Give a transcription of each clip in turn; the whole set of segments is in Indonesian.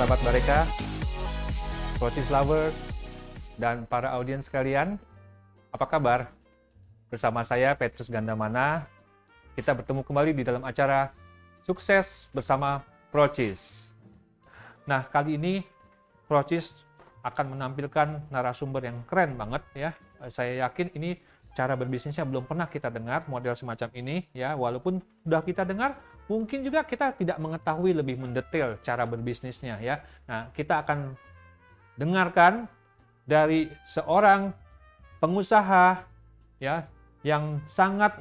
sahabat Bareka, Procis Lovers, dan para audiens sekalian, apa kabar? Bersama saya Petrus Gandamana, kita bertemu kembali di dalam acara Sukses Bersama Procis. Nah, kali ini Procis akan menampilkan narasumber yang keren banget ya. Saya yakin ini cara berbisnisnya belum pernah kita dengar model semacam ini ya. Walaupun sudah kita dengar, mungkin juga kita tidak mengetahui lebih mendetail cara berbisnisnya ya. Nah, kita akan dengarkan dari seorang pengusaha ya yang sangat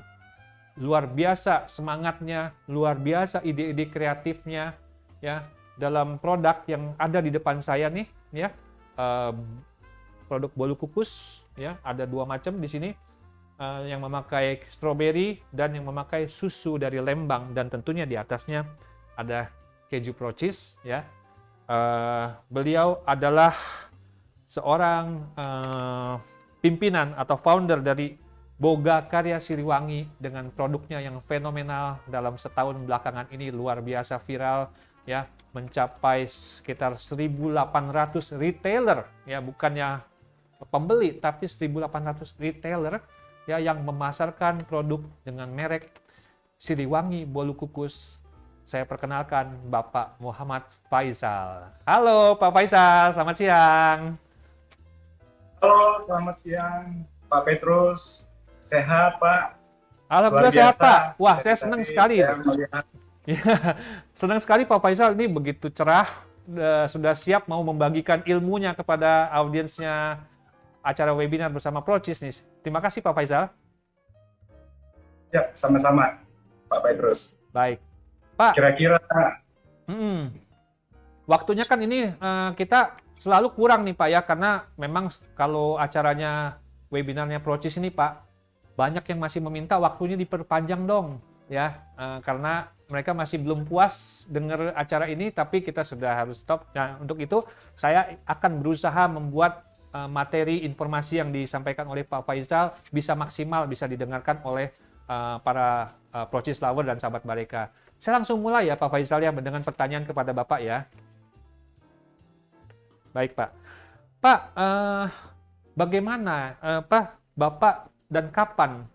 luar biasa semangatnya, luar biasa ide-ide kreatifnya ya dalam produk yang ada di depan saya nih ya. Produk bolu kukus ya, ada dua macam di sini, yang memakai stroberi dan yang memakai susu dari Lembang, dan tentunya di atasnya ada keju Procis ya. Beliau adalah seorang pimpinan atau founder dari Boga Karya Siliwangi dengan produknya yang fenomenal dalam setahun belakangan ini, luar biasa viral ya, mencapai sekitar 1.800 retailer ya, bukannya pembeli tapi 1.800 retailer ya yang memasarkan produk dengan merek Siliwangi bolu kukus. Saya perkenalkan Bapak Muhammad Faisal. Halo Pak Faisal, selamat siang. Halo, selamat siang Pak Petrus. Sehat Pak? Alhamdulillah sehat Pak. Wah, saya senang sekali. Melihat. Ya, senang sekali Pak Faisal ini begitu cerah, sudah siap mau membagikan ilmunya kepada audiensnya acara webinar bersama Procis nih. Terima kasih Pak Faisal. Ya, sama-sama Pak Petrus. Baik. Pak. Kira-kira waktunya kan ini kita selalu kurang nih Pak ya, karena memang kalau acaranya webinarnya Procis ini Pak, banyak yang masih meminta waktunya diperpanjang dong ya, karena mereka masih belum puas dengar acara ini, tapi kita sudah harus stop. Nah, untuk itu saya akan berusaha membuat materi informasi yang disampaikan oleh Pak Faisal bisa maksimal, bisa didengarkan oleh para Procis Lover dan sahabat Bareka. Saya langsung mulai ya Pak Faisal ya dengan pertanyaan kepada Bapak ya. Baik Pak. Pak, bagaimana Pak, Bapak dan kapan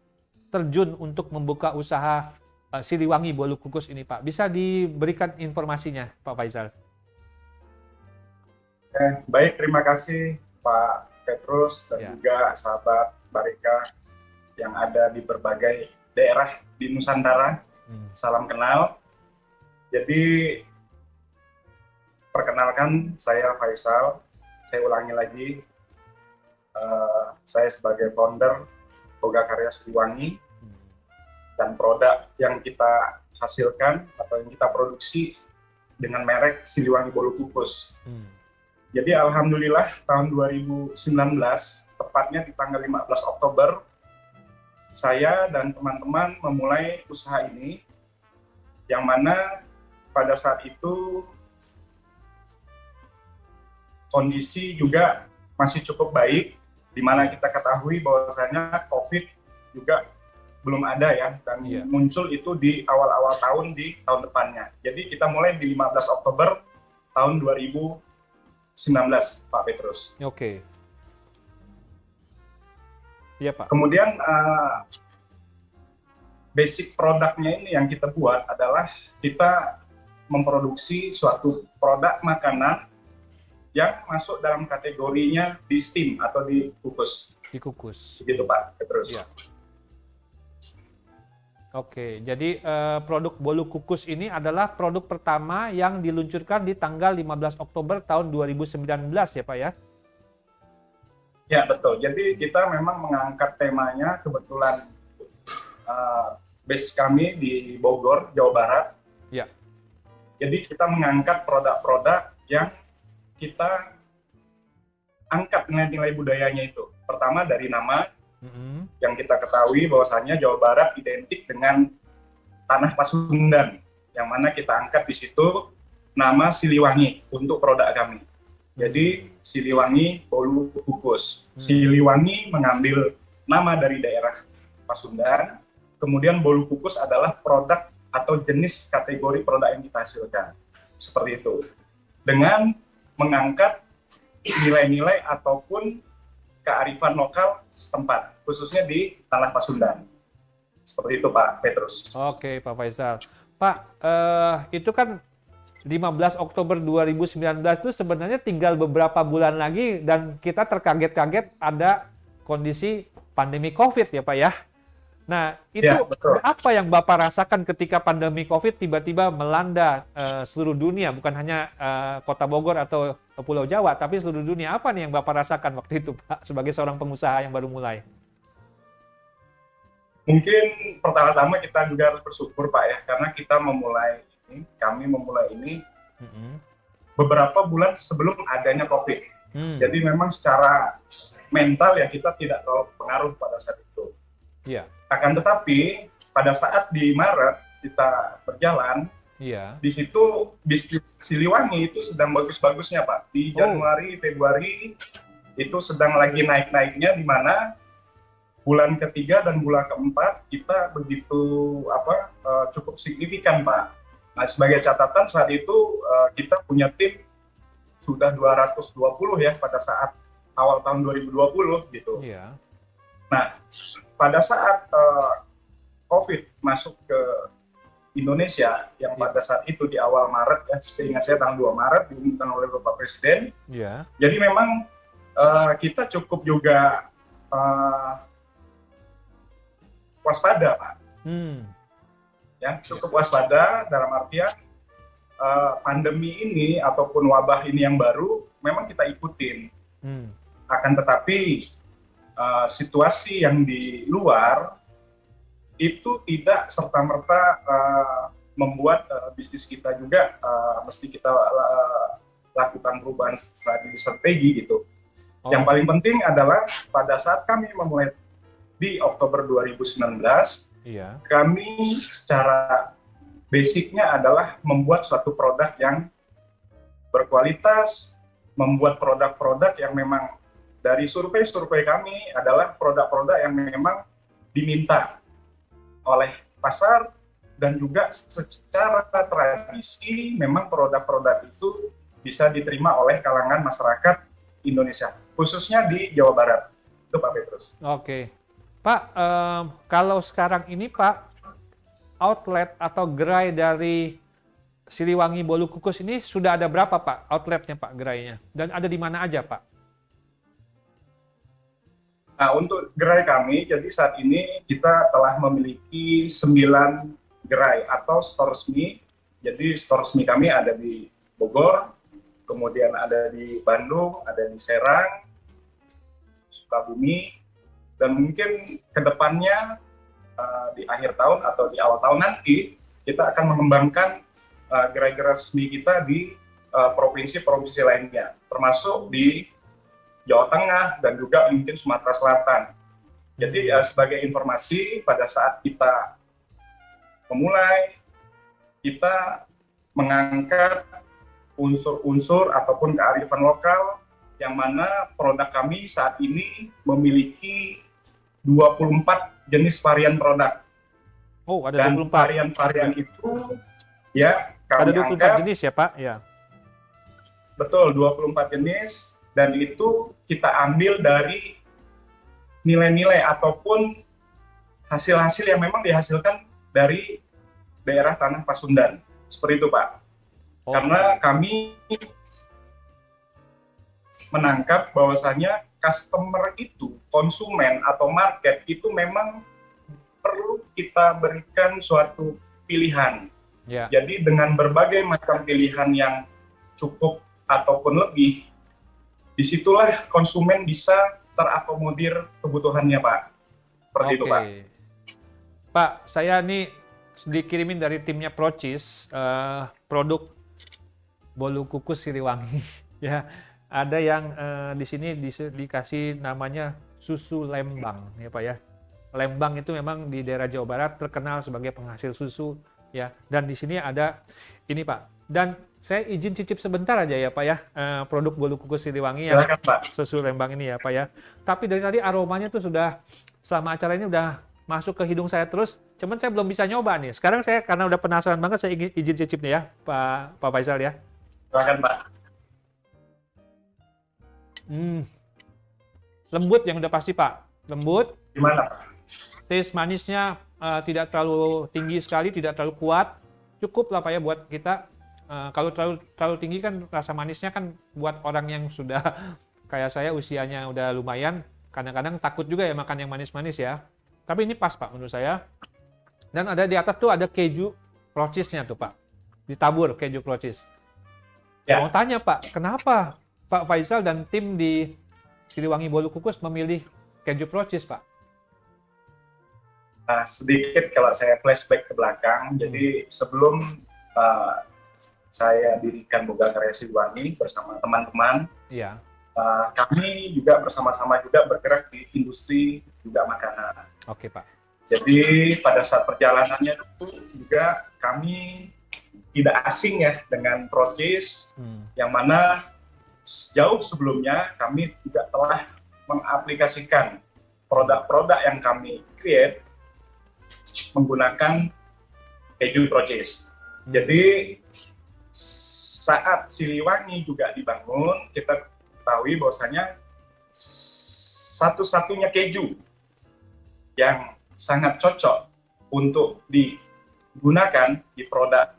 terjun untuk membuka usaha Siliwangi bolu kukus ini Pak? Bisa diberikan informasinya Pak Faisal? baik, terima kasih Pak Petrus dan juga sahabat Bareka yang ada di berbagai daerah di Nusantara. Salam kenal. Jadi perkenalkan, saya Faisal. Saya ulangi lagi, saya sebagai founder Boga Karya Siliwangi, dan produk yang kita hasilkan atau yang kita produksi dengan merek Siliwangi bolu kukus. Jadi alhamdulillah tahun 2019, tepatnya di tanggal 15 Oktober, saya dan teman-teman memulai usaha ini, yang mana pada saat itu kondisi juga masih cukup baik, di mana kita ketahui bahwasanya COVID juga belum ada ya, dan muncul itu di awal-awal tahun di tahun depannya. Jadi kita mulai di 15 Oktober tahun 2019, Pak Petrus. Oke. Iya Pak. Kemudian basic produknya ini yang kita buat adalah kita memproduksi suatu produk makanan yang masuk dalam kategorinya di steam atau dikukus. Dikukus. Begitu Pak Petrus. Ya. Oke, jadi produk bolu kukus ini adalah produk pertama yang diluncurkan di tanggal 15 Oktober tahun 2019 ya Pak ya? Ya betul, jadi kita memang mengangkat temanya, kebetulan base kami di Bogor, Jawa Barat. Ya. Jadi kita mengangkat produk-produk yang kita angkat nilai-nilai budayanya itu. Pertama dari nama, yang kita ketahui bahwasannya Jawa Barat identik dengan tanah Pasundan, yang mana kita angkat di situ nama Siliwangi untuk produk kami. Jadi Siliwangi bolu kukus. Siliwangi mengambil nama dari daerah Pasundan, kemudian bolu kukus adalah produk atau jenis kategori produk yang kita hasilkan. Seperti itu. dengan mengangkat nilai-nilai ataupun kearifan lokal setempat, khususnya di Tanah Pasundan. Seperti itu Pak Petrus. Oke Pak Faisal. Pak, itu kan 15 Oktober 2019 itu sebenarnya tinggal beberapa bulan lagi dan kita terkaget-kaget ada kondisi pandemi COVID ya Pak ya. Nah, itu Ya, betul. apa yang Bapak rasakan ketika pandemi COVID tiba-tiba melanda seluruh dunia, bukan hanya Kota Bogor atau Pulau Jawa, tapi seluruh dunia. Apa nih yang Bapak rasakan waktu itu, Pak, sebagai seorang pengusaha yang baru mulai? Mungkin pertama-tama kita juga harus bersyukur Pak ya, karena kami memulai ini beberapa bulan sebelum adanya COVID. Jadi memang secara mental ya kita tidak terlalu pengaruh pada saat itu. Iya. Akan tetapi pada saat di Maret kita berjalan, di situ bisnis Siliwangi itu sedang bagus-bagusnya Pak. Di Januari, Februari itu sedang lagi naik-naiknya, di mana bulan ketiga dan bulan keempat kita begitu cukup signifikan Pak. Nah, sebagai catatan saat itu kita punya tim sudah 220 ya pada saat awal tahun 2020 gitu. Iya. Nah, pada saat COVID masuk ke Indonesia yang pada saat itu di awal Maret ya, seingat saya tanggal 2 Maret diumumkan oleh Bapak Presiden. Iya. Jadi memang kita cukup juga waspada Pak. Ya, cukup waspada dalam artian pandemi ini ataupun wabah ini yang baru memang kita ikutin. Akan tetapi situasi yang di luar itu tidak serta-merta membuat bisnis kita juga mesti kita lakukan perubahan strategi gitu. Yang paling penting adalah pada saat kami memulai di Oktober 2019, kami secara basicnya adalah membuat suatu produk yang berkualitas, membuat produk-produk yang memang dari survei kami adalah produk-produk yang memang diminta oleh pasar, dan juga secara tradisi memang produk-produk itu bisa diterima oleh kalangan masyarakat Indonesia, khususnya di Jawa Barat. Itu Pak Petrus. Oke. Pak, kalau sekarang ini Pak, outlet atau gerai dari Siliwangi Bolu Kukus ini sudah ada berapa Pak outletnya Pak, gerainya? Dan ada di mana aja Pak? Nah, untuk gerai kami, jadi saat ini kita telah memiliki 9 gerai atau store resmi. Jadi store resmi kami ada di Bogor, kemudian ada di Bandung, ada di Serang, Sukabumi, dan mungkin ke depannya di akhir tahun atau di awal tahun nanti kita akan mengembangkan gerai-gerai resmi kita di provinsi-provinsi lainnya, termasuk di Jawa Tengah dan juga mungkin Sumatera Selatan. Jadi sebagai informasi, pada saat kita memulai, kita mengangkat unsur-unsur ataupun kearifan lokal, yang mana produk kami saat ini memiliki 24 jenis varian produk. Oh, ada dan 24. varian-varian itu ya kami ada 24 angkat, jenis ya Pak? Ya. Betul, 24 jenis. Dan itu kita ambil dari nilai-nilai ataupun hasil-hasil yang memang dihasilkan dari daerah Tanah Pasundan. Seperti itu Pak. Karena kami menangkap bahwasanya customer itu, konsumen atau market itu memang perlu kita berikan suatu pilihan. Jadi dengan berbagai macam pilihan yang cukup ataupun lebih, disitulah konsumen bisa terakomodir kebutuhannya Pak. Seperti itu Pak. Pak, saya nih dikirimin dari timnya Procis produk Bolu Kukus Siliwangi. Ya, ada yang di sini dikasih namanya susu Lembang ya Pak ya. Lembang itu memang di daerah Jawa Barat terkenal sebagai penghasil susu ya. Dan di sini ada ini Pak. Dan saya izin cicip sebentar aja ya Pak ya, produk Bolu Kukus Siliwangi yang susu Lembang ini ya Pak ya. Tapi dari tadi aromanya tuh sudah, selama acara ini udah masuk ke hidung saya terus, cuman saya belum bisa nyoba nih. Sekarang saya karena udah penasaran banget, saya izin cicip nih ya Pak Faisal ya. Silakan Pak. Lembut yang udah pasti Pak, lembut. Gimana Pak? Taste manisnya tidak terlalu tinggi sekali, tidak terlalu kuat. Cukup lah Pak ya buat kita. Kalau terlalu tinggi kan rasa manisnya kan buat orang yang sudah kayak saya usianya udah lumayan, kadang-kadang takut juga ya makan yang manis-manis ya. Tapi ini pas Pak menurut saya. Dan ada di atas tuh ada keju cream cheese-nya tuh Pak. Ditabur keju cream cheese. Ya. Mau tanya Pak, kenapa Pak Faisal dan tim di Siliwangi Bolu Kukus memilih keju cream cheese Pak? Nah, sedikit kalau saya flashback ke belakang, jadi sebelum saya dirikan Boga Karya Siliwangi bersama teman-teman, Iya. kami juga bersama-sama juga bergerak di industri juga makanan. Oke Pak. Jadi pada saat perjalanannya itu juga kami tidak asing ya dengan proses yang mana jauh sebelumnya kami juga telah mengaplikasikan produk-produk yang kami create menggunakan keju proses. Jadi saat Siliwangi juga dibangun, kita ketahui bahwasanya satu-satunya keju yang sangat cocok untuk digunakan di produk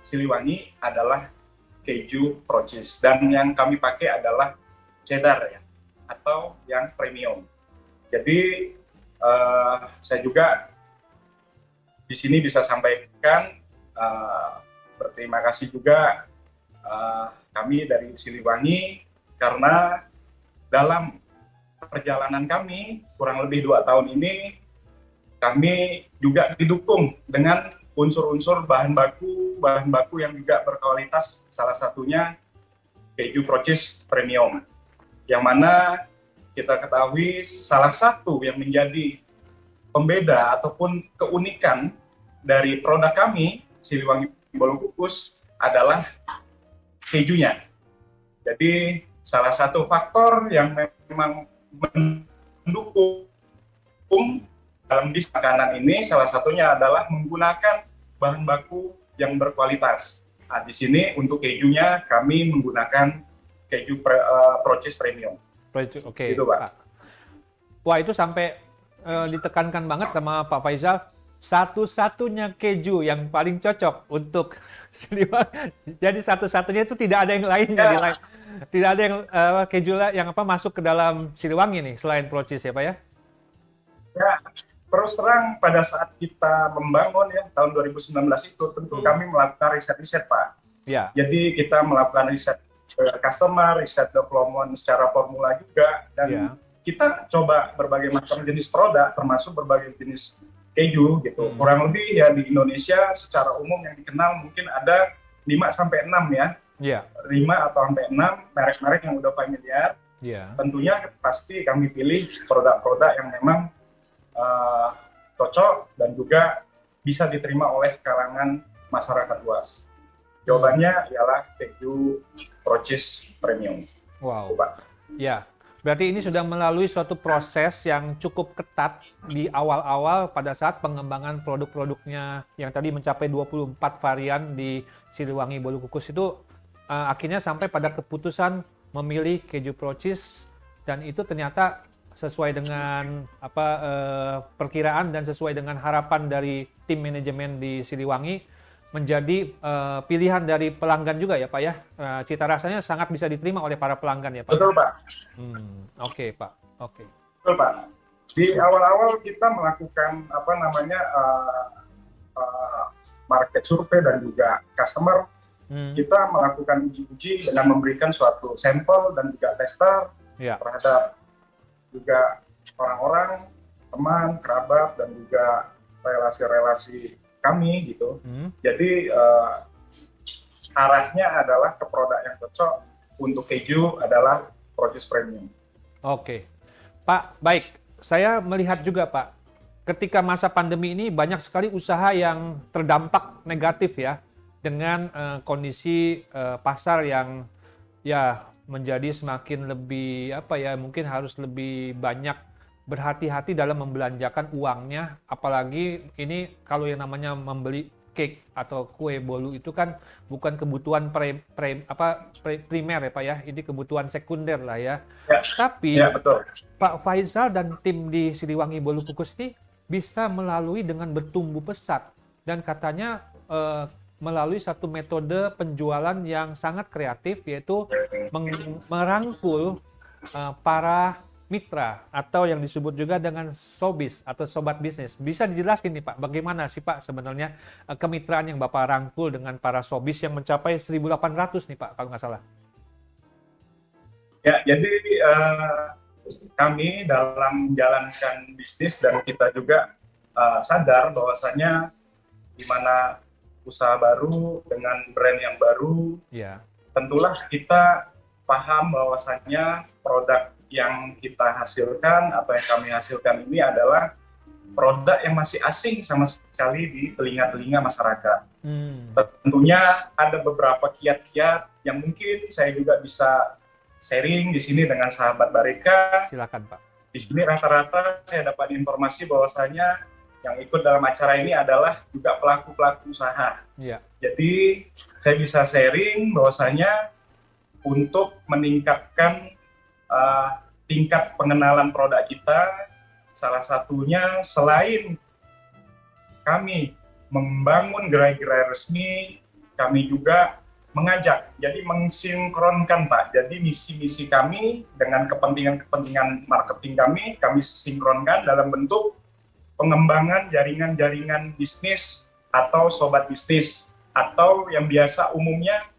Siliwangi adalah keju proses, dan yang kami pakai adalah cheddar ya, atau yang premium. Jadi saya juga di sini bisa sampaikan berterima kasih juga kami dari Siliwangi, karena dalam perjalanan kami kurang lebih 2 tahun ini kami juga didukung dengan unsur-unsur bahan baku yang juga berkualitas, salah satunya keju proses premium, yang mana kita ketahui salah satu yang menjadi pembeda ataupun keunikan dari produk kami Siliwangi Bolu Kukus adalah kejunya. Jadi salah satu faktor yang memang mendukung dalam bisnis makanan ini salah satunya adalah menggunakan bahan baku yang berkualitas. Nah, di sini untuk kejunya kami menggunakan keju proses premium. Oke, Gitu, Pak. Wah, itu sampai ditekankan banget sama Pak Faisal, satu-satunya keju yang paling cocok untuk Siliwangi. Jadi satu-satunya itu tidak ada yang lainnya. Tidak ada yang keju yang masuk ke dalam Siliwangi nih selain proses ya Pak ya? Ya, terus terang pada saat kita membangun ya tahun 2019 itu tentu kami melakukan riset-riset Pak. Ya. Jadi kita melakukan riset customer, riset development secara formula juga, dan kita coba berbagai macam jenis produk termasuk berbagai jenis keju gitu. Kurang lebih ya di Indonesia secara umum yang dikenal mungkin ada 5 sampai 6 ya. 5 atau sampai 6 merek-merek yang udah familiar. Tentunya pasti kami pilih produk-produk yang memang cocok dan juga bisa diterima oleh kalangan masyarakat luas. Jawabannya ialah keju proses premium. Wow. Ya, berarti ini sudah melalui suatu proses yang cukup ketat di awal-awal pada saat pengembangan produk-produknya yang tadi mencapai 24 varian di Siliwangi Bolu Kukus itu akhirnya sampai pada keputusan memilih keju proses, dan itu ternyata sesuai dengan perkiraan dan sesuai dengan harapan dari tim manajemen di Siliwangi, menjadi pilihan dari pelanggan juga ya Pak ya. Cita rasanya sangat bisa diterima oleh para pelanggan ya Pak. Betul Pak. Oke Pak. Oke. Betul Pak. Di awal-awal kita melakukan market survei dan juga customer. Kita melakukan uji-uji dengan memberikan suatu sampel dan juga tester terhadap juga orang-orang, teman, kerabat, dan juga relasi-relasi kami gitu. Jadi arahnya adalah ke produk yang cocok untuk keju adalah proses premium. Oke, Pak, baik. Saya melihat juga Pak, ketika masa pandemi ini banyak sekali usaha yang terdampak negatif ya, dengan kondisi pasar yang ya menjadi semakin lebih mungkin harus lebih banyak berhati-hati dalam membelanjakan uangnya, apalagi ini kalau yang namanya membeli cake atau kue bolu itu kan bukan kebutuhan primer ya Pak ya, ini kebutuhan sekunder lah ya. Ya, Tapi ya betul. Pak Faisal dan tim di Siliwangi Bolu Kukus ini bisa melalui dengan bertumbuh pesat dan katanya melalui satu metode penjualan yang sangat kreatif, yaitu merangkul para mitra atau yang disebut juga dengan sobis atau sobat bisnis. Bisa dijelaskan nih Pak, bagaimana sih Pak sebenarnya kemitraan yang Bapak rangkul dengan para sobis yang mencapai 1.800 nih Pak, kalau nggak salah. Ya, jadi kami dalam menjalankan bisnis dan kita juga sadar bahwasanya di mana usaha baru dengan brand yang baru, Ya. tentulah kita paham bahwasanya produk yang kita hasilkan atau yang kami hasilkan ini adalah produk yang masih asing sama sekali di telinga-telinga masyarakat. Tentunya ada beberapa kiat-kiat yang mungkin saya juga bisa sharing di sini dengan sahabat Bareka. Silakan Pak. Di sini rata-rata saya dapat informasi bahwasanya yang ikut dalam acara ini adalah juga pelaku-pelaku usaha. Ya. Jadi saya bisa sharing bahwasanya untuk meningkatkan tingkat pengenalan produk kita, salah satunya selain kami membangun gerai-gerai resmi, kami juga mengajak, jadi mensinkronkan Pak. Jadi misi-misi kami dengan kepentingan-kepentingan marketing kami sinkronkan dalam bentuk pengembangan jaringan-jaringan bisnis atau sobat bisnis, atau yang biasa umumnya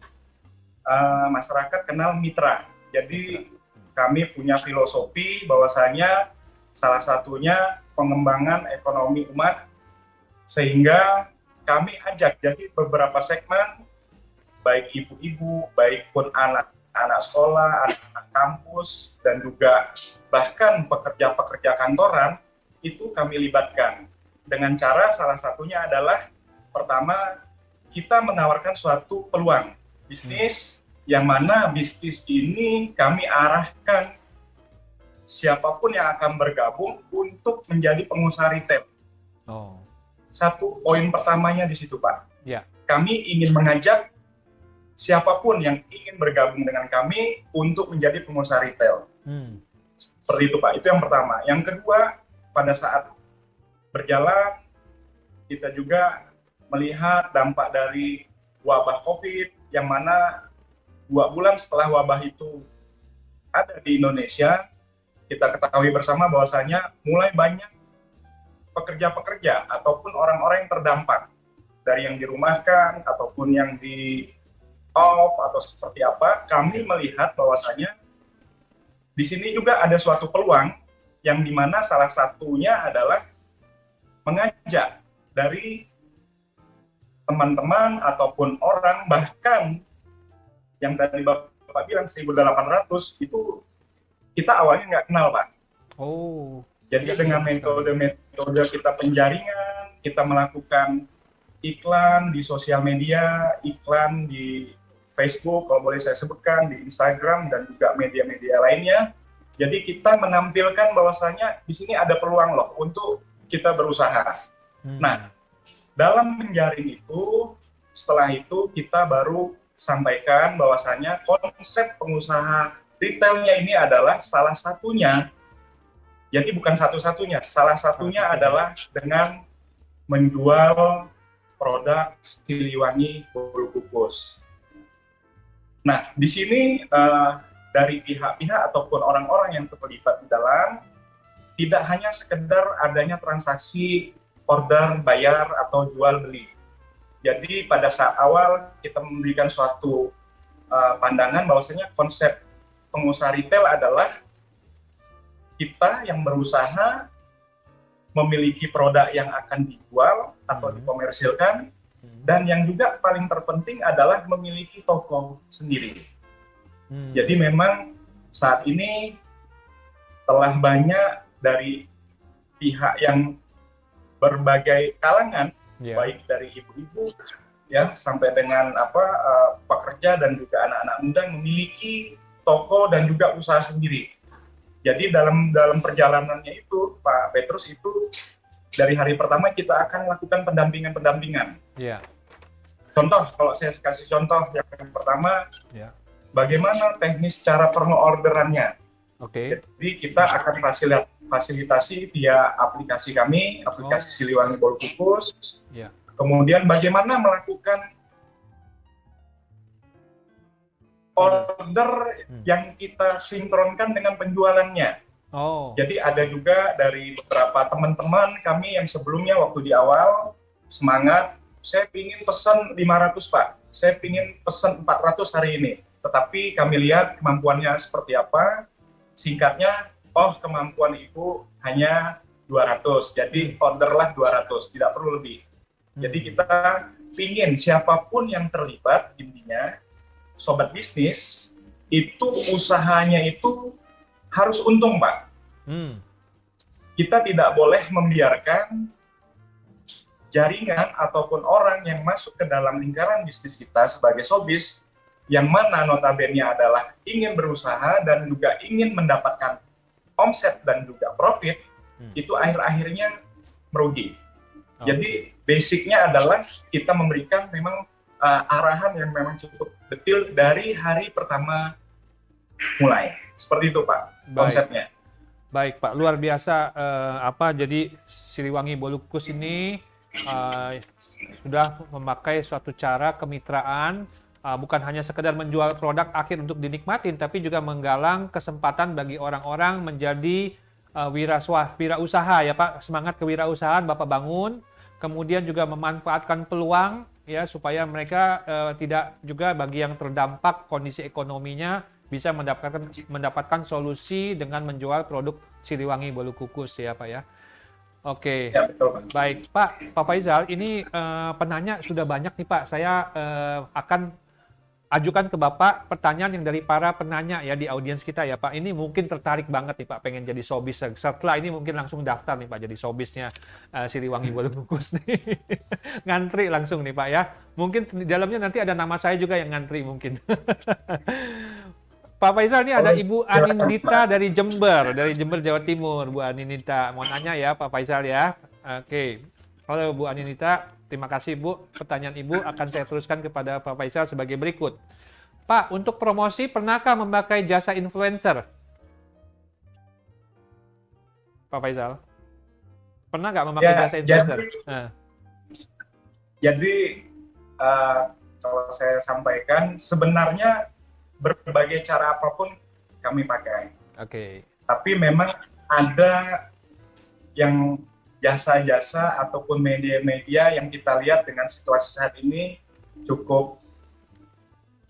masyarakat kenal mitra. Jadi kami punya filosofi bahwasanya salah satunya pengembangan ekonomi umat, sehingga kami ajak jadi beberapa segmen, baik ibu-ibu, baik pun anak-anak sekolah, anak-anak kampus, dan juga bahkan pekerja-pekerja kantoran, itu kami libatkan. Dengan cara salah satunya adalah, pertama, kita menawarkan suatu peluang bisnis, yang mana bisnis ini kami arahkan siapapun yang akan bergabung untuk menjadi pengusaha retail. Oh. Satu poin pertamanya di situ Pak. Ya. Kami ingin mengajak siapapun yang ingin bergabung dengan kami untuk menjadi pengusaha retail. Seperti itu Pak, itu yang pertama. Yang kedua, pada saat berjalan, kita juga melihat dampak dari wabah COVID, yang mana 2 bulan setelah wabah itu ada di Indonesia, kita ketahui bersama bahwasanya mulai banyak pekerja-pekerja ataupun orang-orang yang terdampak, dari yang dirumahkan ataupun yang di off atau seperti apa. Kami melihat bahwasanya di sini juga ada suatu peluang yang dimana salah satunya adalah mengajak dari teman-teman ataupun orang, bahkan yang tadi Bapak bilang 1.800 itu kita awalnya nggak kenal Pak. Oh. Jadi dengan metode kita penjaringan, kita melakukan iklan di sosial media, iklan di Facebook kalau boleh saya sebutkan, di Instagram dan juga media-media lainnya. Jadi kita menampilkan bahwasanya di sini ada peluang loh untuk kita berusaha. Nah, dalam menjaring itu, setelah itu kita baru sampaikan bahwasanya konsep pengusaha retailnya ini adalah salah satunya, jadi bukan satu-satunya, salah satunya adalah dengan menjual produk Siliwangi Bolu Kukus. Nah, di sini dari pihak-pihak ataupun orang-orang yang terlibat di dalam, tidak hanya sekedar adanya transaksi order, bayar, atau jual beli. Jadi pada saat awal kita memberikan suatu pandangan bahwasanya konsep pengusaha retail adalah kita yang berusaha memiliki produk yang akan dijual atau dikomersilkan, dan yang juga paling terpenting adalah memiliki toko sendiri. Jadi memang saat ini telah banyak dari pihak yang berbagai kalangan, baik dari ibu-ibu ya sampai dengan pekerja dan juga anak-anak muda memiliki toko dan juga usaha sendiri. Jadi dalam perjalanannya itu Pak Petrus itu dari hari pertama kita akan lakukan pendampingan. Iya. Contoh, kalau saya kasih contoh yang pertama, Iya. bagaimana teknis cara pengorderannya. Oke. Jadi kita akan fasilitasi via aplikasi kami, aplikasi Siliwangi Bolu Kukus. Iya. Kemudian bagaimana melakukan order yang kita sinkronkan dengan penjualannya. Jadi ada juga dari beberapa teman-teman kami yang sebelumnya waktu di awal semangat, saya ingin pesan 500 Pak, saya ingin pesan 400 hari ini. Tetapi kami lihat kemampuannya seperti apa, singkatnya, kemampuan Ibu hanya 200, jadi orderlah 200, tidak perlu lebih. Jadi kita ingin siapapun yang terlibat, intinya, sobat bisnis, itu usahanya itu harus untung, Pak. Kita tidak boleh membiarkan jaringan ataupun orang yang masuk ke dalam lingkaran bisnis kita sebagai sobis, yang mana notabene adalah ingin berusaha dan juga ingin mendapatkan omset dan juga profit, itu akhir-akhirnya merugi. Jadi basicnya adalah kita memberikan memang arahan yang memang cukup detail dari hari pertama mulai. Seperti itu Pak, konsepnya. Baik Pak, luar biasa. Jadi Siliwangi Bolu Kukus ini sudah memakai suatu cara kemitraan, bukan hanya sekedar menjual produk akhir untuk dinikmatin, tapi juga menggalang kesempatan bagi orang-orang menjadi wirausaha ya Pak. Semangat kewirausahaan Bapak bangun, kemudian juga memanfaatkan peluang ya supaya mereka tidak juga bagi yang terdampak kondisi ekonominya bisa mendapatkan solusi dengan menjual produk Siliwangi Bolu Kukus ya Pak ya. Oke, ya, betul, Pak. Baik Pak Faisal, ini penanya sudah banyak nih Pak. Saya akan ajukan ke Bapak pertanyaan yang dari para penanya ya di audiens kita ya Pak. Ini mungkin tertarik banget nih Pak, pengen jadi sobis. Setelah ini mungkin langsung daftar nih Pak jadi sobisnya Siliwangi Bolu Kukus nih. Ngantri langsung nih Pak ya. Mungkin di dalamnya nanti ada nama saya juga yang ngantri mungkin. Pak Faisal, ini ada Ibu Anindita dari Jember Jawa Timur. Bu Anindita mau nanya ya Pak Faisal ya. Oke. Halo Bu Anindita, terima kasih Bu. Pertanyaan Ibu akan saya teruskan kepada Pak Faisal sebagai berikut. Pak, untuk promosi pernahkah memakai jasa influencer? Pak Faisal, pernah nggak memakai jasa influencer? Jadi kalau saya sampaikan sebenarnya berbagai cara apapun kami pakai. Oke. Tapi memang ada yang jasa-jasa ataupun media-media yang kita lihat dengan situasi saat ini cukup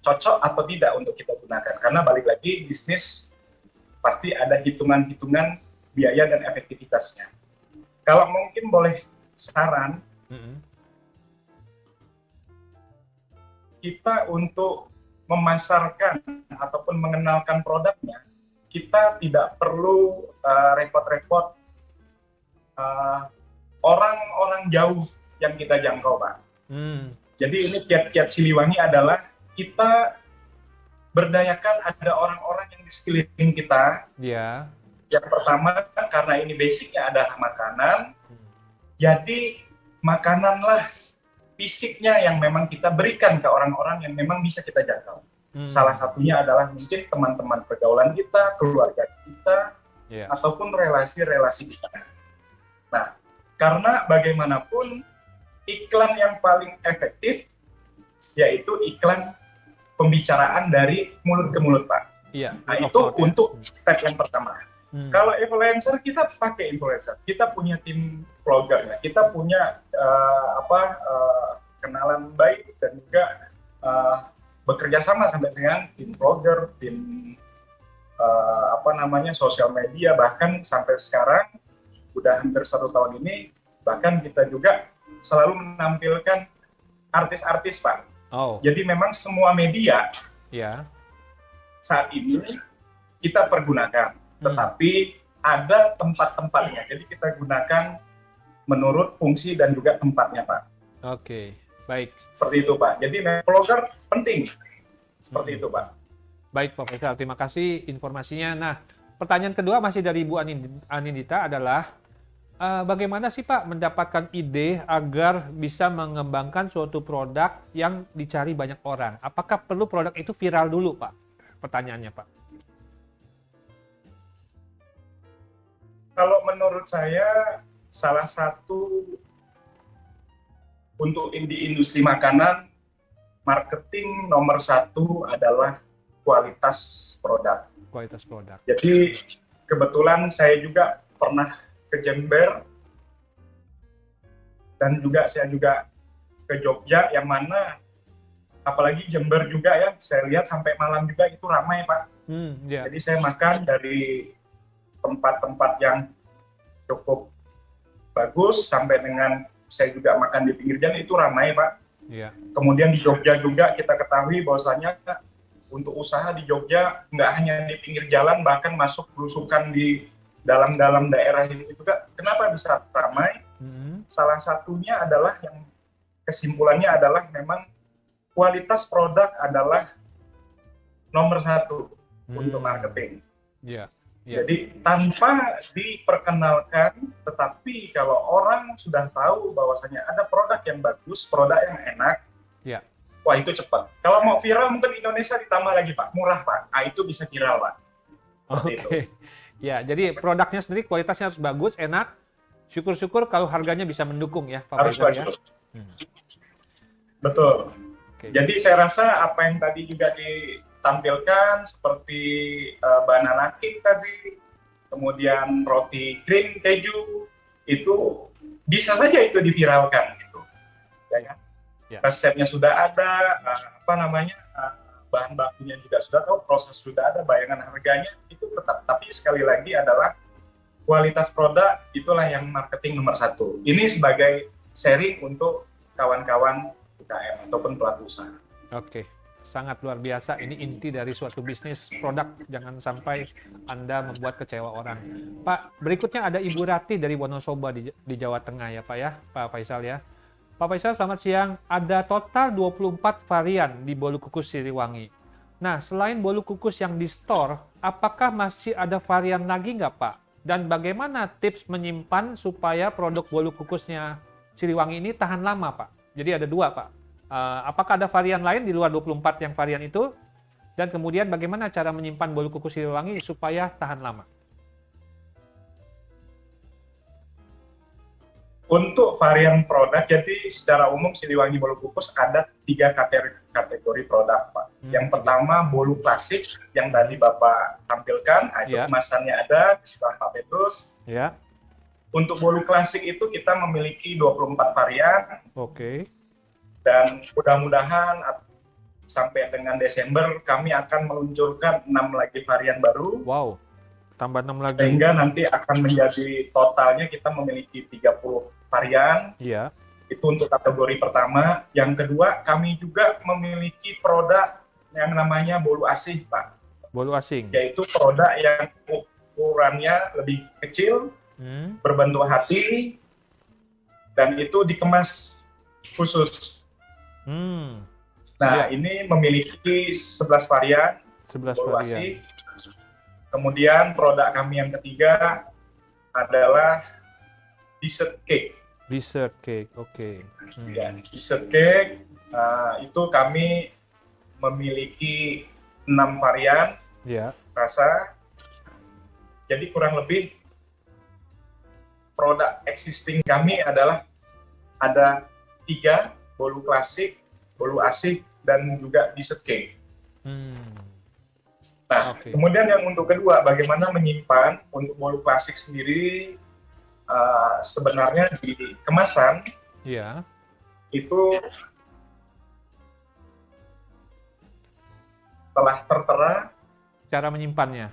cocok atau tidak untuk kita gunakan. Karena balik lagi bisnis pasti ada hitungan-hitungan biaya dan efektivitasnya. Kalau mungkin boleh saran, kita untuk memasarkan ataupun mengenalkan produknya, kita tidak perlu repot-repot orang-orang jauh yang kita jangkau, Pak. Jadi ini kiat-kiat Siliwangi adalah kita berdayakan ada orang-orang yang di sekeliling kita. Ya. Yang pertama, karena ini basicnya adalah makanan, jadi makananlah fisiknya yang memang kita berikan ke orang-orang yang memang bisa kita jangkau. Salah satunya adalah mungkin teman-teman pergaulan kita, keluarga kita, ataupun relasi-relasi kita. Nah, karena bagaimanapun iklan yang paling efektif yaitu iklan pembicaraan dari mulut ke mulut, Pak. Iya. Nah, itu untuk step yang pertama. Kalau influencer, kita pakai influencer. Kita punya tim vlogger, kita punya kenalan baik dan juga bekerja sama sampai dengan tim vlogger, tim sosial media, bahkan sampai sekarang udah hampir 1 tahun ini, bahkan kita juga selalu menampilkan artis-artis, Pak. Jadi memang semua media saat ini kita pergunakan. Tetapi ada tempat-tempatnya, jadi kita gunakan menurut fungsi dan juga tempatnya, Pak. Oke, baik. Seperti itu, Pak. Jadi vlogger penting, seperti itu, Pak. Baik, Pak Faisal, terima kasih informasinya. Nah, pertanyaan kedua masih dari Bu Anindita adalah, Bagaimana sih Pak mendapatkan ide agar bisa mengembangkan suatu produk yang dicari banyak orang? Apakah perlu produk itu viral dulu Pak? Pertanyaannya Pak. Kalau menurut saya, salah satu untuk di industri makanan, marketing nomor satu adalah kualitas produk. Kualitas produk. Jadi kebetulan saya juga pernah ke Jember dan juga saya juga ke Jogja, yang mana apalagi Jember juga ya, saya lihat sampai malam juga itu ramai Pak. Yeah. Jadi saya makan dari tempat-tempat yang cukup bagus sampai dengan saya juga makan di pinggir jalan itu ramai Pak. Yeah. Kemudian di Jogja juga kita ketahui bahwasanya untuk usaha di Jogja nggak hanya di pinggir jalan, bahkan masuk belusukan di dalam daerah itu juga. Kenapa bisa ramai? Salah satunya adalah yang kesimpulannya adalah memang kualitas produk adalah nomor satu untuk marketing. Yeah. Jadi tanpa diperkenalkan, tetapi kalau orang sudah tahu bahwasanya ada produk yang bagus, produk yang enak, wah itu cepat. Kalau mau viral mungkin Indonesia ditambah lagi Pak, murah Pak, itu bisa viral Pak. Oke. Ya, jadi produknya sendiri kualitasnya harus bagus, enak. Syukur-syukur kalau harganya bisa mendukung ya Pak Harus Faisal, bagus. Betul. Okay. Jadi saya rasa apa yang tadi juga ditampilkan seperti banana cake tadi, kemudian roti krim keju, itu bisa saja itu diviralkan gitu. Ya kan? Ya. Resepnya sudah ada, bahan bakunya juga sudah tahu, proses sudah ada, bayangan harganya itu tetap. Tapi sekali lagi adalah kualitas produk itulah yang marketing nomor satu. Ini sebagai sharing untuk kawan-kawan UKM ataupun pelaku usaha. Oke, sangat luar biasa. Ini inti dari suatu bisnis produk. Jangan sampai Anda membuat kecewa orang. Pak, berikutnya ada Ibu Rati dari Wonosobo di Jawa Tengah ya Pak ya, Pak Faisal ya. Pak Faisal, selamat siang. Ada total 24 varian di bolu kukus Siliwangi. Nah, selain bolu kukus yang di store, apakah masih ada varian lagi nggak Pak? Dan bagaimana tips menyimpan supaya produk bolu kukusnya Siliwangi ini tahan lama Pak? Jadi ada dua Pak. Apakah ada varian lain di luar 24 yang varian itu? Dan kemudian bagaimana cara menyimpan bolu kukus Siliwangi supaya tahan lama? Untuk varian produk, jadi secara umum Siliwangi bolu kukus ada 3 kategori produk, Pak. Yang pertama bolu klasik yang tadi Bapak tampilkan, itu kemasannya ada, sudah Pak Petrus. Ya. Untuk bolu klasik itu kita memiliki 24 varian. Oke. Dan mudah-mudahan sampai dengan Desember kami akan meluncurkan 6 lagi varian baru. Wow. Tambah 6 lagi. Sehingga nanti akan menjadi totalnya kita memiliki 30 varian. Iya. Itu untuk kategori pertama. Yang kedua, kami juga memiliki produk yang namanya bolu asih, Pak. Bolu asing. Yaitu produk yang ukurannya lebih kecil, berbentuk hati, dan itu dikemas khusus. Nah, ini memiliki 11 varian. 11 bolu varian. asih. Kemudian produk kami yang ketiga adalah dessert cake. Dessert cake, oke. Ya, dessert cake itu kami memiliki 6 varian rasa. Jadi kurang lebih produk existing kami adalah ada 3, bolu klasik, bolu asik, dan juga dessert cake. Nah, kemudian yang untuk kedua, bagaimana menyimpan untuk bolu klasik sendiri, sebenarnya di kemasan itu telah tertera cara menyimpannya.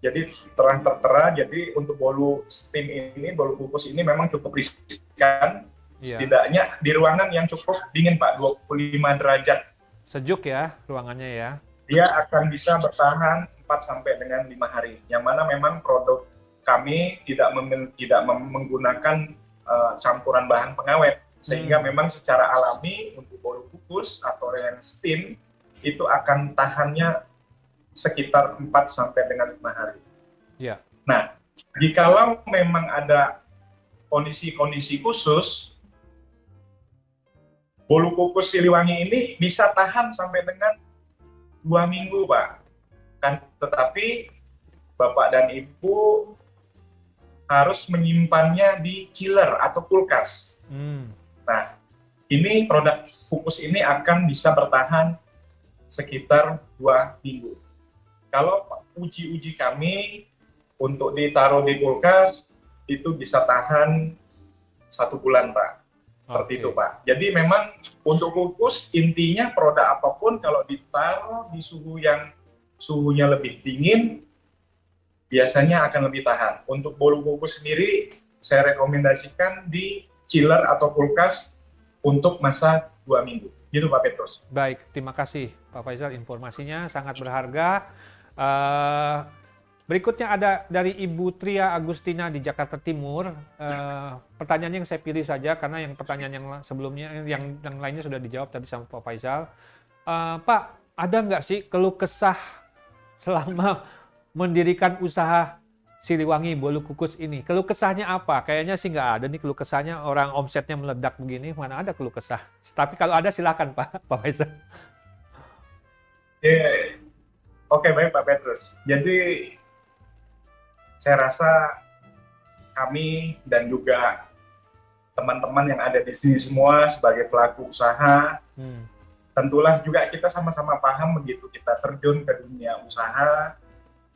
Jadi telah tertera, jadi untuk bolu steam ini, bolu kukus ini memang cukup riskan, setidaknya di ruangan yang cukup dingin Pak, 25 derajat. Sejuk ya ruangannya ya. Dia akan bisa bertahan 4 sampai dengan 5 hari. Yang mana memang produk kami tidak menggunakan campuran bahan pengawet, sehingga memang secara alami untuk bolu kukus atau yang steam itu akan tahannya sekitar 4 sampai dengan 5 hari. Iya. Nah, jikalau memang ada kondisi-kondisi khusus, bolu kukus Siliwangi ini bisa tahan sampai dengan 2 minggu, Pak. Kan, tetapi Bapak dan Ibu harus menyimpannya di chiller atau kulkas. Nah, ini produk kukus ini akan bisa bertahan sekitar 2 minggu. Kalau uji-uji kami untuk ditaruh di kulkas itu bisa tahan 1 bulan, Pak. Seperti itu, Pak. Jadi memang untuk kukus intinya produk apapun kalau ditaruh di suhu yang suhunya lebih dingin biasanya akan lebih tahan. Untuk bolu kukus sendiri saya rekomendasikan di chiller atau kulkas untuk masa 2 minggu. Gitu Pak Petrus. Baik, terima kasih Pak Faisal, informasinya sangat berharga. Berikutnya ada dari Ibu Tria Agustina di Jakarta Timur. Pertanyaannya yang saya pilih saja karena yang pertanyaan yang sebelumnya, yang lainnya sudah dijawab tadi sama Pak Faisal. Pak, ada nggak sih keluh kesah selama mendirikan usaha Siliwangi Bolu Kukus ini? Keluh kesahnya apa? Kayaknya sih nggak ada nih keluh kesahnya, orang omsetnya meledak begini, mana ada keluh kesah. Tapi kalau ada silakan Pak Faisal. Oke, baik Pak Petrus. Jadi saya rasa kami dan juga teman-teman yang ada di sini semua sebagai pelaku usaha, tentulah juga kita sama-sama paham begitu kita terjun ke dunia usaha,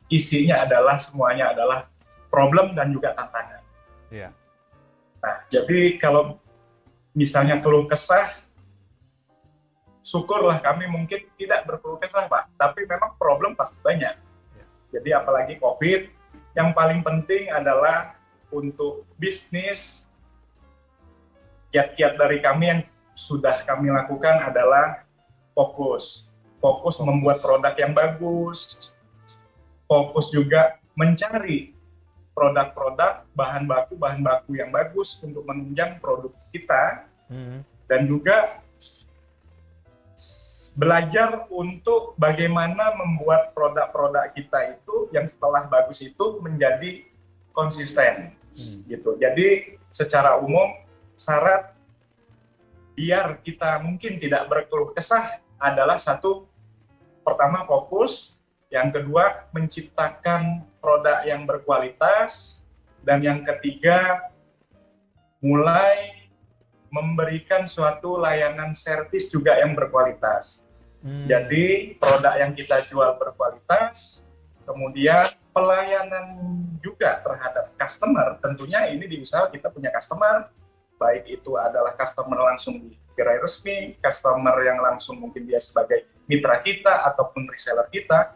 isinya adalah semuanya adalah problem dan juga tantangan. Yeah. Nah, jadi kalau misalnya keluh kesah, syukurlah kami mungkin tidak berkeluh kesah, Pak. Tapi memang problem pasti banyak. Yeah. Jadi apalagi COVID, yang paling penting adalah untuk bisnis, kiat-kiat dari kami yang sudah kami lakukan adalah fokus. Fokus membuat produk yang bagus, fokus juga mencari produk-produk bahan baku yang bagus untuk menunjang produk kita, dan juga belajar untuk bagaimana membuat produk-produk kita itu yang setelah bagus itu menjadi konsisten, gitu. Jadi secara umum syarat biar kita mungkin tidak berkeluh kesah adalah satu, pertama fokus. Yang kedua, menciptakan produk yang berkualitas. Dan yang ketiga, mulai memberikan suatu layanan servis juga yang berkualitas. Jadi, produk yang kita jual berkualitas, kemudian pelayanan juga terhadap customer. Tentunya ini di usaha kita punya customer, baik itu adalah customer langsung di gerai resmi, customer yang langsung mungkin dia sebagai mitra kita ataupun reseller kita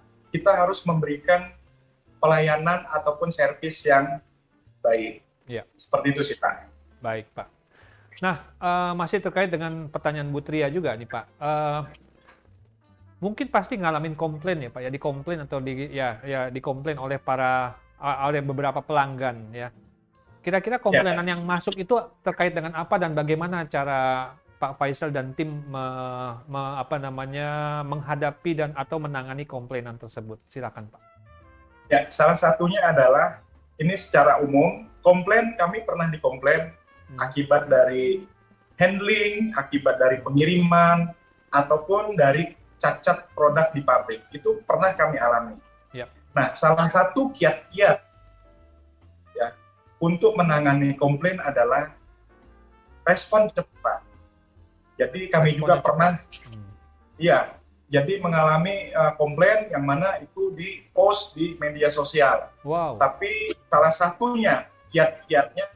harus memberikan pelayanan ataupun servis yang baik. Ya. Seperti itu sih, Pak. Baik, Pak. Nah, masih terkait dengan pertanyaan Bu Tria juga nih, Pak. Mungkin pasti ngalamin komplain ya, Pak, ya, dikomplain atau dikomplain oleh oleh beberapa pelanggan ya. Kira-kira komplainan yang masuk itu terkait dengan apa dan bagaimana cara Pak Faisal dan tim menghadapi dan atau menangani komplainan tersebut? Silakan, Pak. Ya, salah satunya adalah ini secara umum, komplain kami pernah dikomplain akibat dari handling, akibat dari pengiriman, ataupun dari cacat produk di pabrik. Itu pernah kami alami. Ya. Nah, salah satu kiat-kiat ya untuk menangani komplain adalah respon cepat. Jadi kami juga pernah, jadi mengalami komplain yang mana itu di post di media sosial. Wow. Tapi salah satunya kiat-kiatnya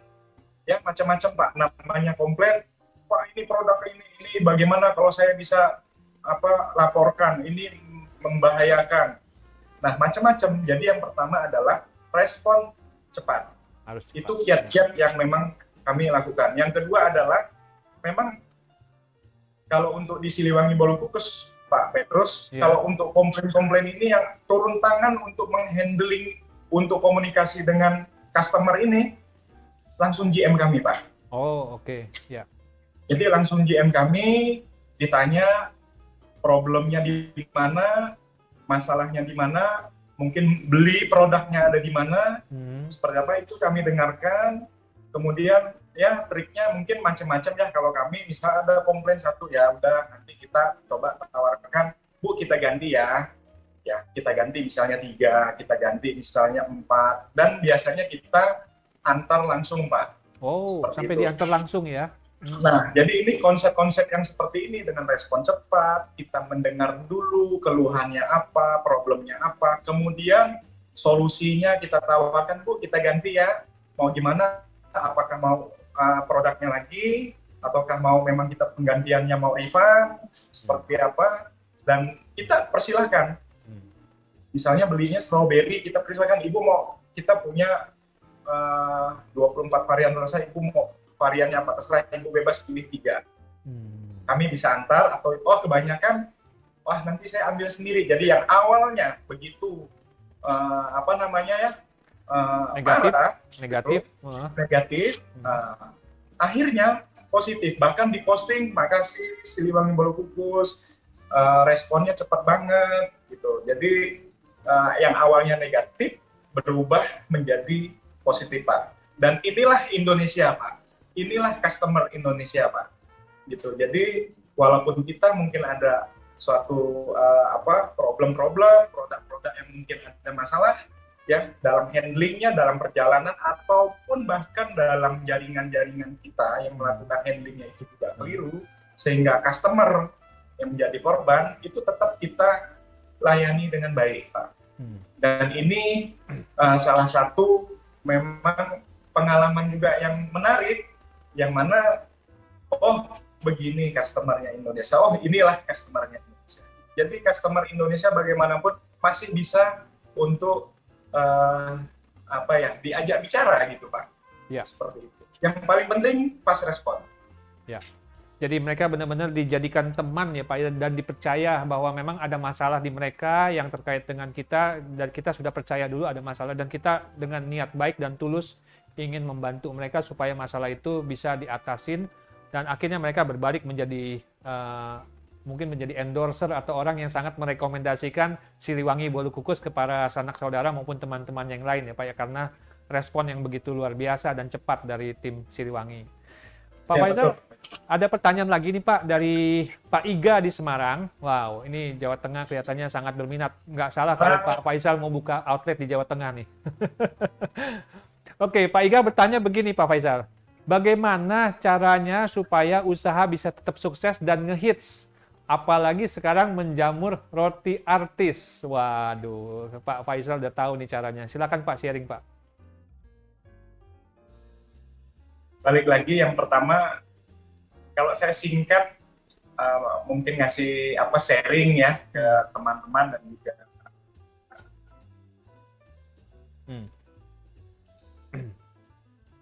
ya macam-macam, Pak. Namanya komplain, Pak ini produk ini bagaimana kalau saya bisa laporkan, ini membahayakan. Nah macam-macam. Jadi yang pertama adalah respon cepat. Harus cepat. Itu kiat-kiat yang memang kami lakukan. Yang kedua adalah memang kalau untuk di Siliwangi Bolu Kukus, Pak Petrus, kalau untuk komplain-komplain ini yang turun tangan untuk menghandling, untuk komunikasi dengan customer ini, langsung GM kami, Pak. Oh, oke. Ya. Jadi langsung GM kami ditanya problemnya di mana, masalahnya di mana, mungkin beli produknya ada di mana, seperti apa itu kami dengarkan. Kemudian ya triknya mungkin macam-macam ya. Kalau kami misalnya ada komplain satu, ya udah nanti kita coba tawarkan, Bu kita ganti ya. Ya, kita ganti misalnya 3, kita ganti misalnya 4, dan biasanya kita antar langsung, Pak. Oh, Seperti sampai itu. diantar langsung ya? Nah, jadi ini konsep-konsep yang seperti ini dengan respon cepat, kita mendengar dulu keluhannya apa, problemnya apa, kemudian solusinya kita tawarkan, Bu, kita ganti ya, mau gimana, apakah mau produknya lagi, ataukah mau memang kita penggantiannya mau refund, seperti apa, dan kita persilahkan. Misalnya belinya strawberry, kita persilakan, Ibu mau, kita punya 24 varian rasa, Ibu mau variannya apa, terserah, Ibu bebas pilih 3. Kami bisa antar, atau kebanyakan, wah nanti saya ambil sendiri. Jadi yang awalnya begitu, negatif, akhirnya positif. Bahkan di posting, makasih Siliwangi Bolu Kukus, responnya cepat banget, gitu. Jadi yang awalnya negatif berubah menjadi positif, Pak. Dan inilah Indonesia, Pak. Inilah customer Indonesia, Pak. Gitu. Jadi walaupun kita mungkin ada suatu problem-problem, produk-produk yang mungkin ada masalah ya dalam handlingnya, dalam perjalanan, ataupun bahkan dalam jaringan-jaringan kita yang melakukan handlingnya itu juga keliru, sehingga customer yang menjadi korban itu tetap kita layani dengan baik, Pak. Dan ini salah satu memang pengalaman juga yang menarik, yang mana begini customernya Indonesia, inilah customernya Indonesia. Jadi customer Indonesia bagaimanapun masih bisa untuk diajak bicara gitu, Pak. Ya. Seperti itu. Yang paling penting pas respon. Ya. Jadi mereka benar-benar dijadikan teman ya Pak, dan dipercaya bahwa memang ada masalah di mereka yang terkait dengan kita, dan kita sudah percaya dulu ada masalah, dan kita dengan niat baik dan tulus ingin membantu mereka supaya masalah itu bisa diatasin, dan akhirnya mereka berbalik menjadi mungkin menjadi endorser atau orang yang sangat merekomendasikan Siliwangi Bolu Kukus kepada sanak saudara maupun teman-teman yang lain ya Pak ya, karena respon yang begitu luar biasa dan cepat dari tim Siliwangi. Pak Faisal, ada pertanyaan lagi nih Pak dari Pak Iga di Semarang. Wow, ini Jawa Tengah kelihatannya sangat berminat. Nggak salah kalau Pak Faisal mau buka outlet di Jawa Tengah nih. Oke, Pak Iga bertanya begini Pak Faisal. Bagaimana caranya supaya usaha bisa tetap sukses dan ngehits? Apalagi sekarang menjamur roti artis. Waduh, Pak Faisal udah tahu nih caranya. Silakan Pak sharing Pak. Balik lagi, yang pertama, kalau saya singkat, mungkin ngasih sharing ya ke teman-teman dan juga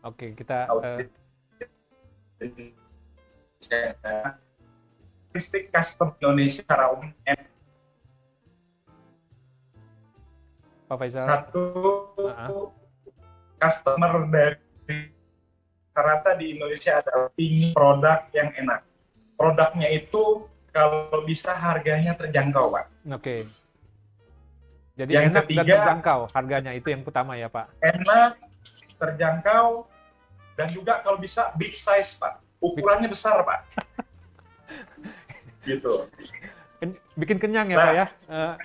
Oke, kita karakteristik custom Indonesia secara umum. Pak Faisal. Satu, customer dari rata di Indonesia adalah ingin produk yang enak. Produknya itu kalau bisa harganya terjangkau, Pak. Oke. Jadi yang enak ketiga, dan terjangkau harganya, itu yang pertama ya Pak. Enak, terjangkau, dan juga kalau bisa big size, Pak. Ukurannya besar, Pak. Gitu. Bikin kenyang ya Pak ya.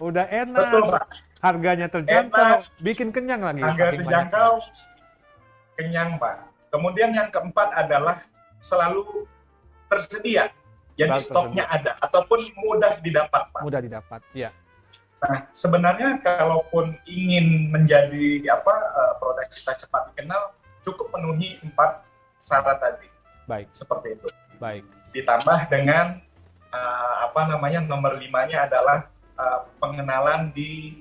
Udah enak, betul, Pak. Harganya terjangkau, enak, bikin kenyang lagi. Harga terjangkau, kenyang, Pak. Kemudian yang keempat adalah selalu tersedia. Jadi stoknya ada ataupun mudah didapat, Pak. Mudah didapat, ya. Nah, sebenarnya kalaupun ingin menjadi produk kita cepat dikenal, cukup penuhi 4 syarat tadi. Baik. Seperti itu. Baik. Ditambah dengan nomor 5-nya adalah pengenalan di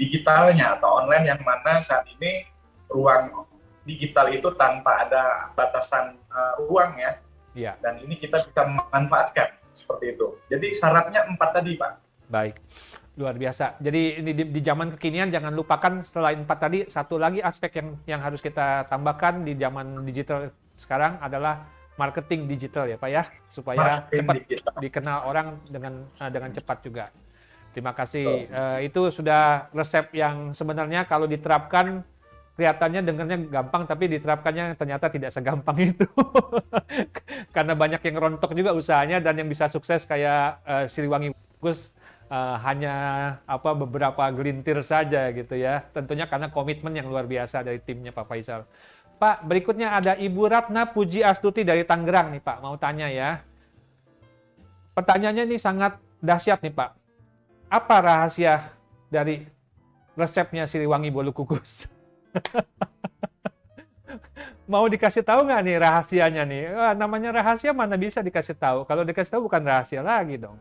digitalnya atau online, yang mana saat ini ruang digital itu tanpa ada batasan ruang ya. Iya. Dan ini kita bisa memanfaatkan seperti itu. Jadi syaratnya 4 tadi, Pak. Baik. Luar biasa. Jadi ini di zaman kekinian jangan lupakan selain 4 tadi, satu lagi aspek yang harus kita tambahkan di zaman digital sekarang adalah marketing digital ya Pak ya, supaya cepat dikenal orang dengan cepat juga. Terima kasih. Itu sudah resep yang sebenarnya kalau diterapkan kelihatannya dengarnya gampang, tapi diterapkannya ternyata tidak segampang itu. Karena banyak yang rontok juga usahanya, dan yang bisa sukses kayak Siliwangi Bungkus hanya beberapa gelintir saja gitu ya. Tentunya karena komitmen yang luar biasa dari timnya Pak Faisal. Pak, berikutnya ada Ibu Ratna Puji Astuti dari Tangerang nih Pak, mau tanya ya. Pertanyaannya ini sangat dahsyat nih Pak. Apa rahasia dari resepnya Siliwangi Bolu Kukus? Mau dikasih tahu nggak nih rahasianya nih? Namanya rahasia mana bisa dikasih tahu? Kalau dikasih tahu bukan rahasia lagi dong.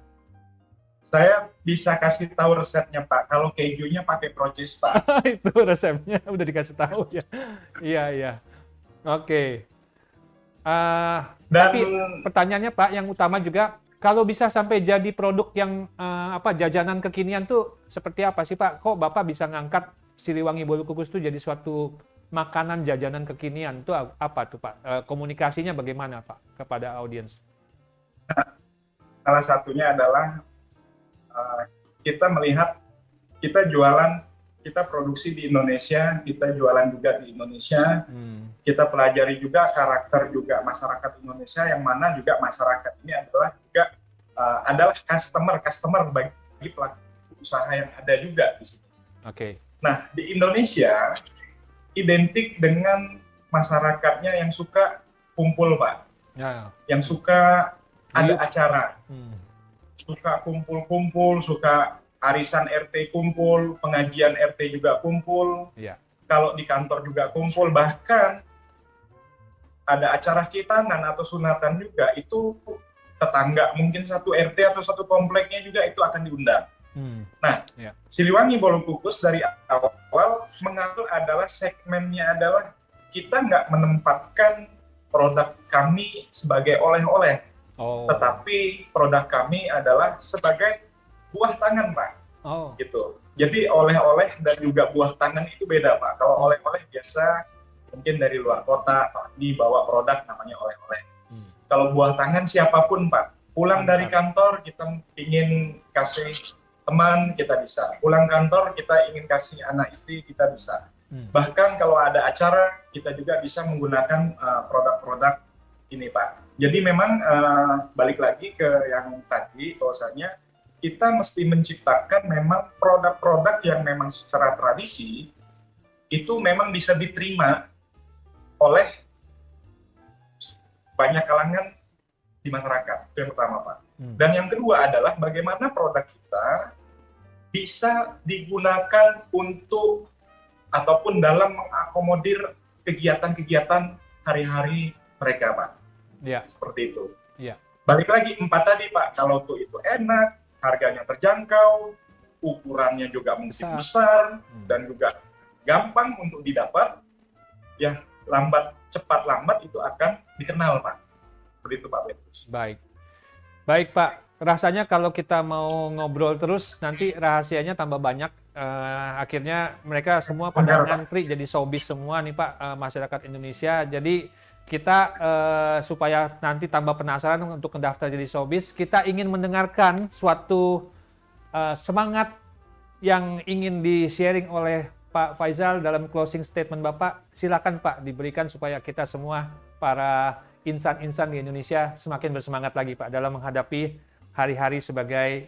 Saya bisa kasih tahu resepnya Pak. Kalau kejunya pakai proces Pak. Itu resepnya udah dikasih tahu ya. Iya iya. Oke. Dan Tapi pertanyaannya Pak, yang utama juga, kalau bisa sampai jadi produk yang jajanan kekinian tuh seperti apa sih Pak? Kok Bapak bisa ngangkat Siliwangi Bolu Kukus tuh jadi suatu makanan jajanan kekinian? Itu apa tuh Pak? Komunikasinya bagaimana Pak kepada audiens? salah satunya adalah kita melihat, kita jualan, kita produksi di Indonesia, kita jualan juga di Indonesia, kita pelajari juga karakter juga masyarakat Indonesia, yang mana juga masyarakat ini adalah juga adalah customer bagi pelaku usaha yang ada juga di sini. Oke. Nah, di Indonesia identik dengan masyarakatnya yang suka kumpul Pak, yang suka ada acara, suka kumpul-kumpul, suka arisan RT kumpul, pengajian RT juga kumpul, kalau di kantor juga kumpul, bahkan ada acara khitanan atau sunatan juga, itu tetangga mungkin satu RT atau satu kompleknya juga itu akan diundang. Nah, Siliwangi Bolu Kukus dari awal mengatur adalah segmennya adalah kita nggak menempatkan produk kami sebagai oleh-oleh, tetapi produk kami adalah sebagai buah tangan Pak. Gitu. Jadi oleh-oleh dan juga buah tangan itu beda Pak. Kalau oleh-oleh biasa mungkin dari luar kota dibawa produk namanya oleh-oleh. Kalau buah tangan siapapun Pak, pulang dari kantor kita ingin kasih teman, kita bisa. Pulang kantor kita ingin kasih anak istri, kita bisa. Bahkan kalau ada acara kita juga bisa menggunakan produk-produk ini Pak. Jadi memang balik lagi ke yang tadi, bahwasanya kita mesti menciptakan memang produk-produk yang memang secara tradisi itu memang bisa diterima oleh banyak kalangan di masyarakat. Itu yang pertama Pak. Dan yang kedua adalah bagaimana produk kita bisa digunakan untuk ataupun dalam mengakomodir kegiatan-kegiatan hari-hari mereka Pak. Seperti itu. Balik lagi 4 tadi Pak, kalau itu enak, harganya terjangkau, ukurannya juga mungkin besar, dan juga gampang untuk didapat, ya cepat lambat itu akan dikenal Pak. Seperti itu Pak Petrus. Baik Pak, rasanya kalau kita mau ngobrol terus nanti rahasianya tambah banyak. Akhirnya mereka semua pada ngantri jadi showbiz semua nih Pak, masyarakat Indonesia. Jadi kita supaya nanti tambah penasaran untuk mendaftar jadi showbiz, kita ingin mendengarkan suatu semangat yang ingin di-sharing oleh Pak Faisal dalam closing statement Bapak. Silakan Pak, diberikan supaya kita semua para insan-insan di Indonesia semakin bersemangat lagi Pak dalam menghadapi hari-hari sebagai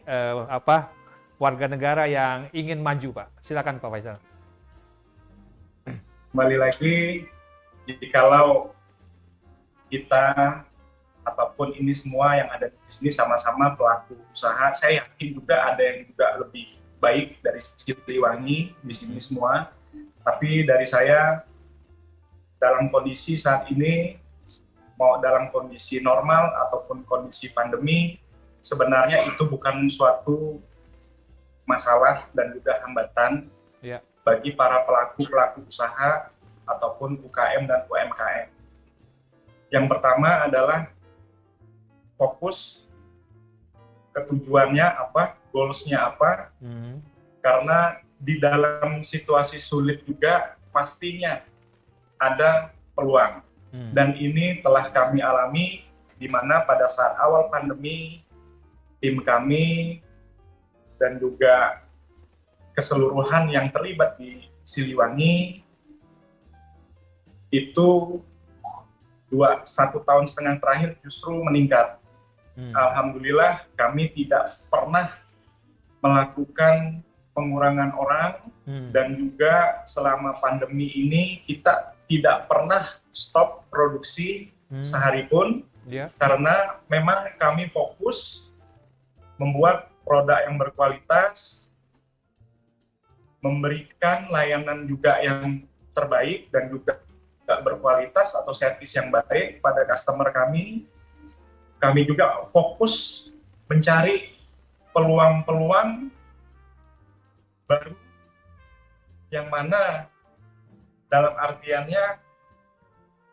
warga negara yang ingin maju Pak. Silakan Pak Faisal. Kembali lagi, jikalau kita ataupun ini semua yang ada di sini sama-sama pelaku usaha, saya yakin juga ada yang juga lebih baik dari Siliwangi di sini semua. Tapi dari saya, dalam kondisi saat ini, mau dalam kondisi normal ataupun kondisi pandemi, sebenarnya itu bukan suatu masalah dan juga hambatan bagi para pelaku usaha ataupun UKM dan UMKM. Yang pertama adalah fokus ke tujuannya apa, goals-nya apa, karena di dalam situasi sulit juga pastinya ada peluang. Dan ini telah kami alami, di mana pada saat awal pandemi, tim kami dan juga keseluruhan yang terlibat di Siliwangi itu 1,5 tahun terakhir justru meningkat. Alhamdulillah kami tidak pernah melakukan pengurangan orang dan juga selama pandemi ini kita tidak pernah stop produksi sehari pun karena memang kami fokus membuat produk yang berkualitas, memberikan layanan juga yang terbaik dan juga berkualitas atau servis yang baik pada customer kami. Kami juga fokus mencari peluang-peluang baru yang mana dalam artiannya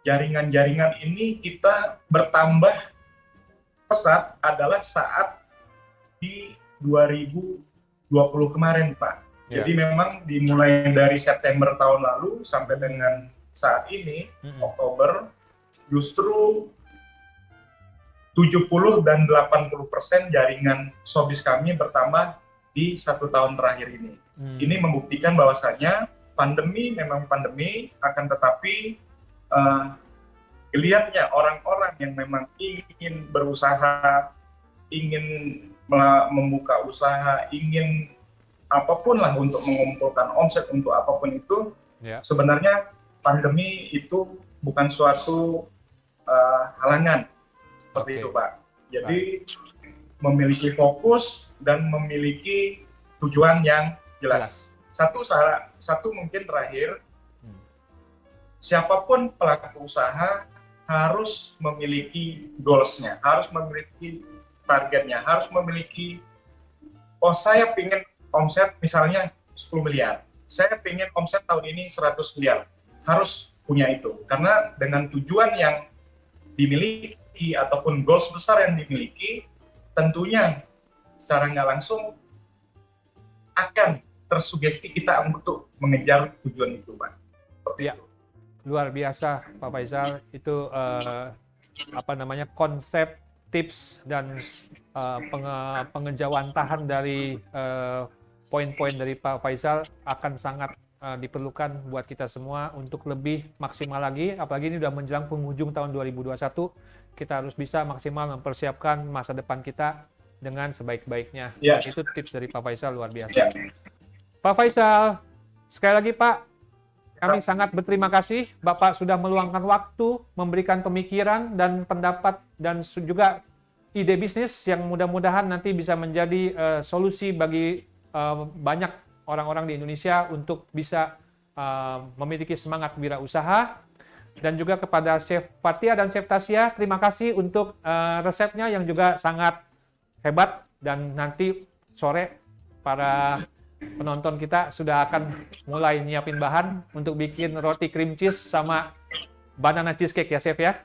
jaringan-jaringan ini kita bertambah pesat adalah saat di 2020 kemarin, Pak. Jadi memang dimulai dari September tahun lalu sampai dengan saat ini, Oktober, justru 70 dan 80% jaringan showbiz kami bertambah di 1 tahun terakhir ini. Ini membuktikan bahwasanya pandemi memang pandemi, akan tetapi geliatnya orang-orang yang memang ingin berusaha, ingin membuka usaha, ingin apapun lah untuk mengumpulkan omset untuk apapun itu, sebenarnya pandemi itu bukan suatu halangan. Seperti itu, Pak. Jadi memiliki fokus dan memiliki tujuan yang jelas. Satu mungkin terakhir, siapapun pelaku usaha harus memiliki goals-nya, harus memiliki targetnya, harus memiliki, saya ingin omset misalnya 10 miliar, saya ingin omset tahun ini 100 miliar, harus punya itu. Karena dengan tujuan yang dimiliki ataupun goals besar yang dimiliki, tentunya secara nggak langsung akan tersugesti kita untuk mengejar tujuan itu, Pak. Seperti itu. Luar biasa, Pak Faisal. Itu konsep, tips dan pengejawantahan dari poin-poin dari Pak Faisal akan sangat diperlukan buat kita semua untuk lebih maksimal lagi. Apalagi ini sudah menjelang penghujung tahun 2021. Kita harus bisa maksimal mempersiapkan masa depan kita dengan sebaik-baiknya. Itu tips dari Pak Faisal, luar biasa. Pak Faisal, sekali lagi Pak, kami sangat berterima kasih Bapak sudah meluangkan waktu, memberikan pemikiran dan pendapat dan juga ide bisnis yang mudah-mudahan nanti bisa menjadi solusi bagi banyak orang-orang di Indonesia untuk bisa memiliki semangat wirausaha. Dan juga kepada Chef Fatia dan Chef Tasya, terima kasih untuk resepnya yang juga sangat hebat. Dan nanti sore para penonton kita sudah akan mulai nyiapin bahan untuk bikin roti cream cheese sama banana cheesecake ya Chef ya.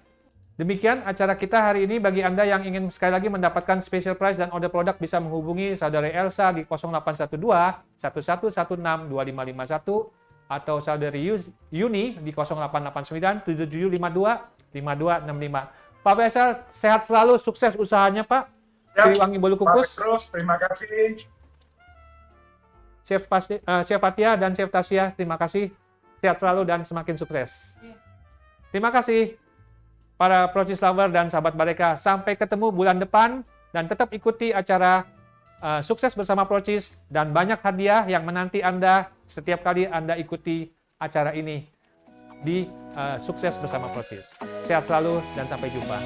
Demikian acara kita hari ini. Bagi Anda yang ingin sekali lagi mendapatkan special price dan order produk bisa menghubungi Saudari Elsa di 0812 1116 2551 atau Saudari Yuni di 0889 7752 5265. Pak Faisal, sehat selalu, sukses usahanya Pak. Siliwangi Bolu Kukus. Pak Petrus, terima kasih. Chef Fatia dan Chef Tasya, terima kasih. Sehat selalu dan semakin sukses. Terima kasih para Procis Lover dan sahabat Bareka. Sampai ketemu bulan depan dan tetap ikuti acara Sukses Bersama Procis dan banyak hadiah yang menanti Anda setiap kali Anda ikuti acara ini di Sukses Bersama Procis. Sehat selalu dan sampai jumpa.